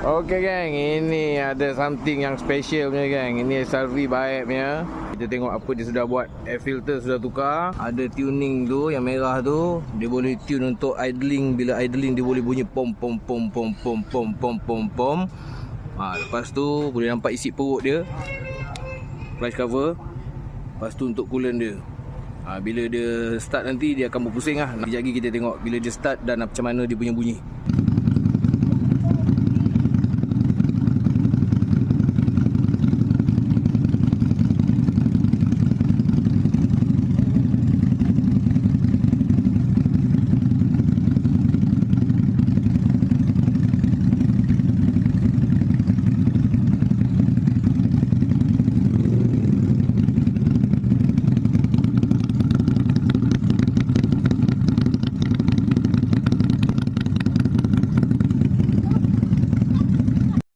Okey gang, ini ada something yang special punya gang. Ini SRV baik punya. Kita tengok apa dia sudah buat. Air filter sudah tukar. Ada tuning tu yang merah tu. Dia boleh tune untuk idling. Bila idling dia boleh bunyi pom pom pom pom pom pom pom pom pom. Lepas tu boleh nampak isi perut dia. Flash cover. Lepas tu untuk coolant dia. Bila dia start nanti dia akan berpusing lah. Sekejap lagi kita tengok bila dia start dan macam mana dia punya bunyi.